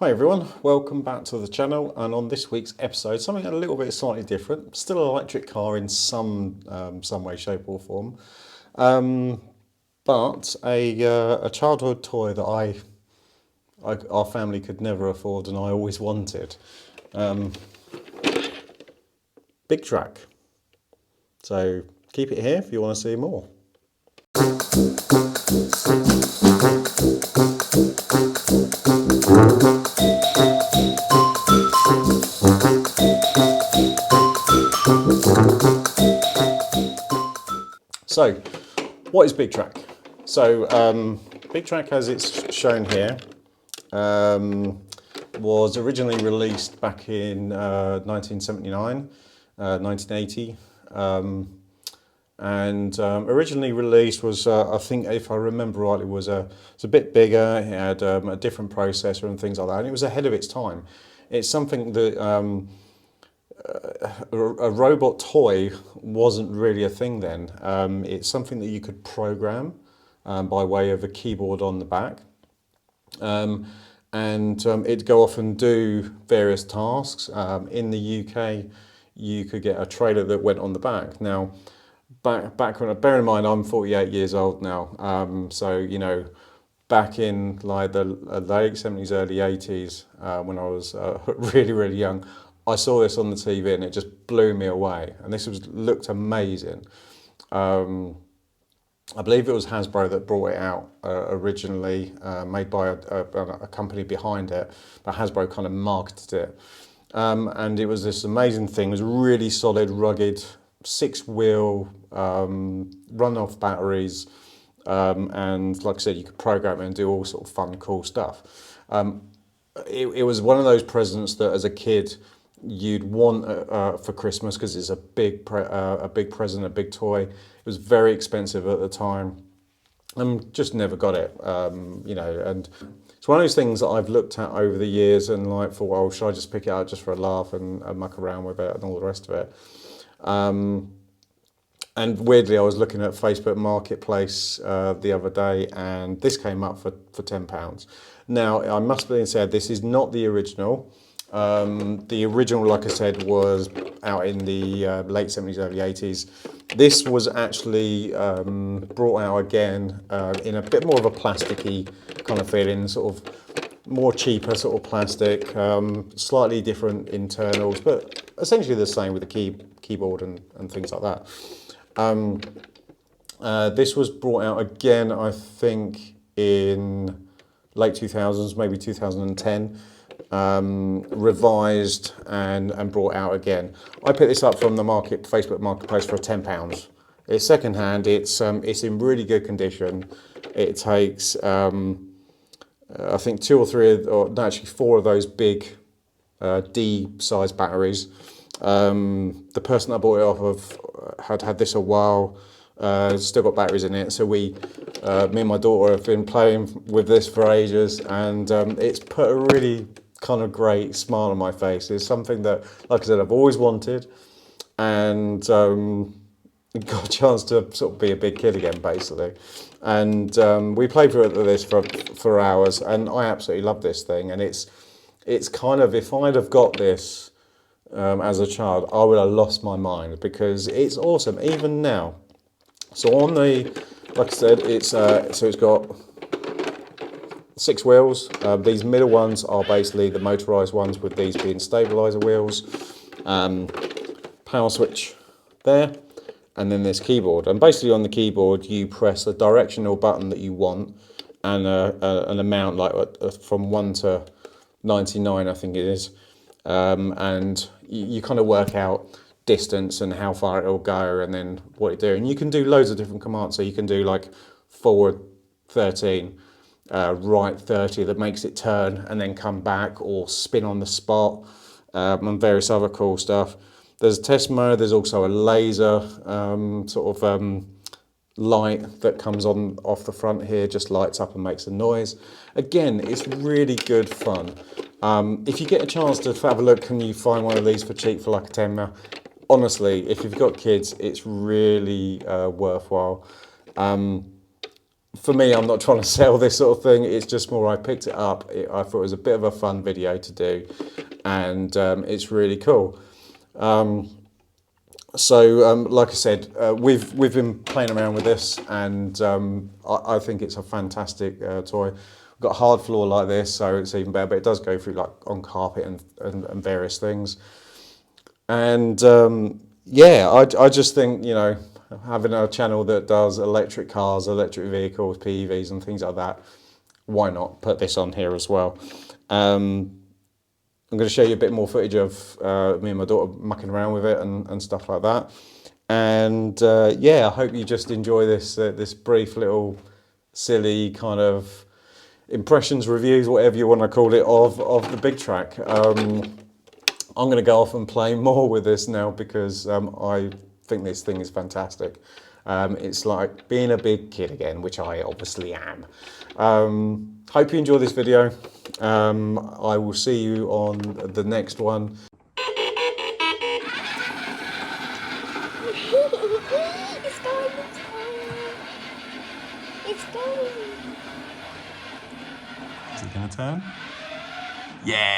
Hi everyone, welcome back to the channel, and on this week's episode, something a little bit slightly different. Still an electric car in some way, shape or form, but a childhood toy that our family could never afford and I always wanted. Big Trak. So keep it here if you want to see more. So, what is Big Trak? So, Big Trak, as it's shown here, was originally released back in 1979, 1980, and originally released was, I think, if I remember rightly, was it's a bit bigger. It had a different processor and things like that, and it was ahead of its time. It's something that a robot toy wasn't really a thing then. It's something that you could program by way of a keyboard on the back, and it'd go off and do various tasks. In the UK, you could get a trailer that went on the back. Now, back when, bear in mind, I'm 48 years old now, so you know, back in like the late 70s, early 80s, when I was really young, I saw this on the TV and it just blew me away. And this looked amazing. I believe it was Hasbro that brought it out originally, made by a company behind it, but Hasbro kind of marketed it. And it was this amazing thing. It was really solid, rugged, 6-wheel, run-off batteries, and like I said, you could program it and do all sort of fun, cool stuff. It was one of those presents that, as a kid, you'd want for Christmas, because it's a big present, a big toy. It was very expensive at the time, and just never got it. You know, and it's one of those things that I've looked at over the years and like thought, well, should I just pick it out just for a laugh and muck around with it and all the rest of it. And weirdly, I was looking at Facebook Marketplace the other day, and this came up for £10. Now, I must be said, this is not the original. The original, like I said, was out in the late 70s, early 80s. This was actually brought out again in a bit more of a plasticky kind of feeling, sort of more cheaper sort of plastic, slightly different internals, but essentially the same with the keyboard and things like that. This was brought out again, I think, in late 2000s, maybe 2010. Revised and brought out again. I picked this up from the Facebook Marketplace for £10. It's second hand. It's in really good condition. It takes I think 2 or 3, or no, actually 4 of those big D-size batteries. The person I bought it off of had this a while. Still got batteries in it, so me and my daughter have been playing with this for ages, and it's put a really kind of great smile on my face. It's something that, like I said, I've always wanted, and got a chance to sort of be a big kid again, basically. And we played with this for hours, and I absolutely love this thing. And it's kind of, if I'd have got this as a child, I would have lost my mind, because it's awesome even now. So on the, like I said, it's got 6 wheels. These middle ones are basically the motorised ones, with these being stabiliser wheels. Power switch there, and then this keyboard. And basically on the keyboard, you press a directional button that you want, and an amount like from 1 to 99, I think it is. And you kind of work out distance and how far it will go, and then what you do. And you can do loads of different commands. So you can do like forward 13, right 30, that makes it turn and then come back, or spin on the spot, and various other cool stuff. There's a test mode. There's also a laser light that comes on off the front here, just lights up and makes a noise. Again, it's really good fun. If you get a chance to have a look, can you find one of these for cheap for like a tenner? Honestly, if you've got kids, it's really worthwhile. for me, I'm not trying to sell this sort of thing. It's just more I picked it up. I thought it was a bit of a fun video to do, and it's really cool. Like I said, we've been playing around with this, and I think it's a fantastic toy. We've got a hard floor like this, so it's even better. But it does go through like on carpet and various things. And yeah, I just think, you know, having a channel that does electric cars, electric vehicles, PEVs, and things like that, why not put this on here as well? I'm going to show you a bit more footage of me and my daughter mucking around with it and stuff like that. And yeah, I hope you just enjoy this this brief little silly kind of impressions, reviews, whatever you want to call it, of the big Trak. I'm going to go off and play more with this now because I think this thing is fantastic. It's like being a big kid again, which I obviously am. Hope you enjoy this video. I will see you on the next one. It's going. It's going. Is it going to turn? Yeah!